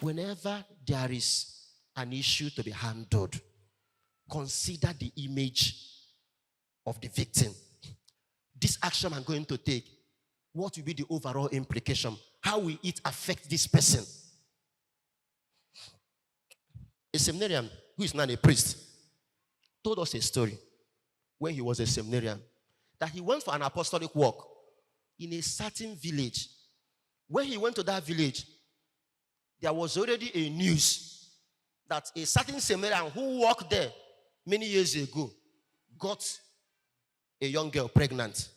Whenever there is an issue to be handled, consider the image of the victim. This action I'm going to take, what will be the overall implication? How will it affect this person? A seminarian who is not a priest told us a story when he was a seminarian that he went for an apostolic work in a certain village. When he went to that village, there was already a news that a certain seminarian who worked there many years ago got a young girl pregnant.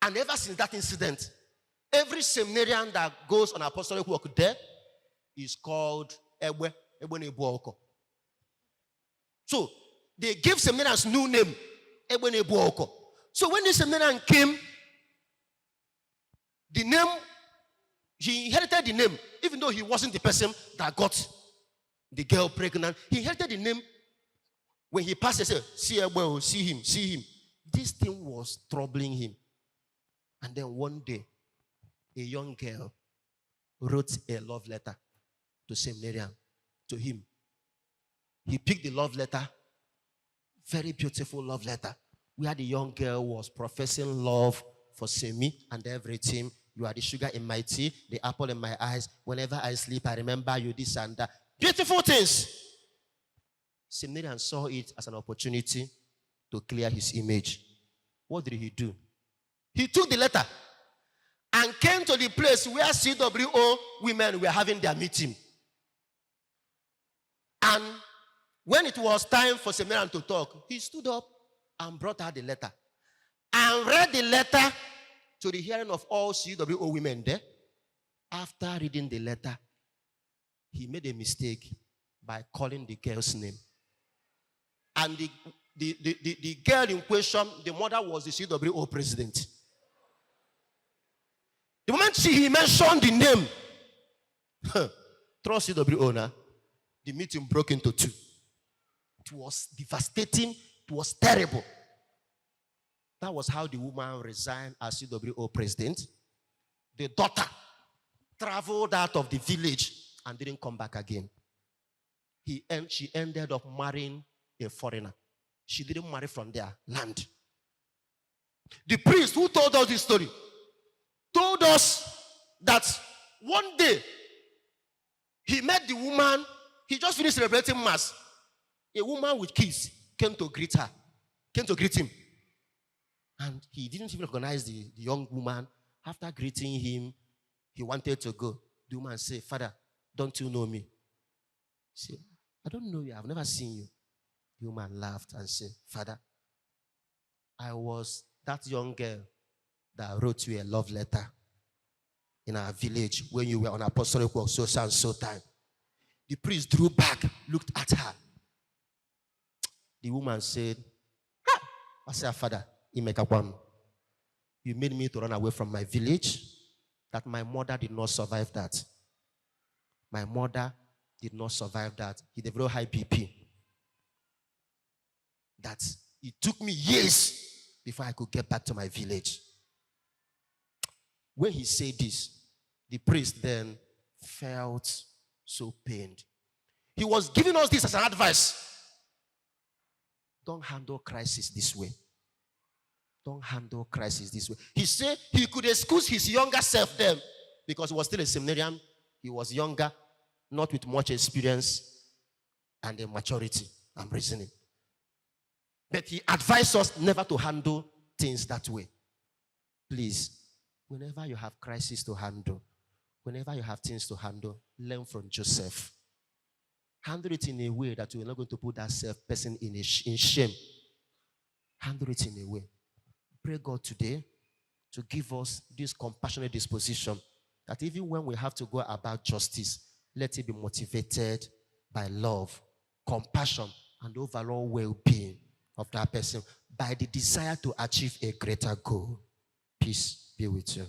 And ever since that incident, every seminarian that goes on apostolic work there is called Ewe Nebuoko. So they gave seminarians new name, Ewe Nebuoko. So when the seminarian came, the name, he inherited the name, even though he wasn't the person that got the girl pregnant. He inherited the name. When he passed, he said, see Ewe, see him, see him. This thing was troubling him. And then one day, a young girl wrote a love letter to seminarian, to him. He picked the love letter, very beautiful love letter, where the young girl was professing love for Semi and everything. You are the sugar in my tea, the apple in my eyes. Whenever I sleep, I remember you, this and that. Beautiful things. Seminarian saw it as an opportunity to clear his image. What did he do? He took the letter and came to the place where CWO women were having their meeting. And when it was time for seminarian to talk, he stood up and brought out the letter and read the letter to the hearing of all CWO women there. After reading the letter, he made a mistake by calling the girl's name. And the girl in question, the mother was the CWO president. The moment he mentioned the name, trust CWO now, the meeting broke into two. It was devastating. It was terrible. That was how the woman resigned as CWO president. The daughter traveled out of the village and didn't come back again. She ended up marrying a foreigner. She didn't marry from their land. The priest who told us this story told us that one day he met the woman. He just finished celebrating mass. A woman with kids came to greet him. And he didn't even recognize the young woman. After greeting him, he wanted to go. The woman said, "Father, don't you know me?" He said, "I don't know you. I've never seen you." The woman laughed and said, "Father, I was that young girl that wrote you a love letter in our village when you were on apostolic work so and so time." The priest drew back, looked at her. The woman said, I said, "Father, you made me to run away from my village, that my mother did not survive that. My mother did not survive that. He developed high BP. That it took me years before I could get back to my village." When he said this, the priest then felt so pained. He was giving us this as an advice. Don't handle crisis this way. Don't handle crisis this way. He said he could excuse his younger self then because he was still a seminarian. He was younger, not with much experience and a maturity and reasoning. But he advised us never to handle things that way. Please, whenever you have crisis to handle, whenever you have things to handle, learn from Joseph. Handle it in a way that you're not going to put that person in shame. Handle it in a way. Pray God today to give us this compassionate disposition that even when we have to go about justice, let it be motivated by love, compassion, and overall well-being of that person by the desire to achieve a greater goal. Peace be with you.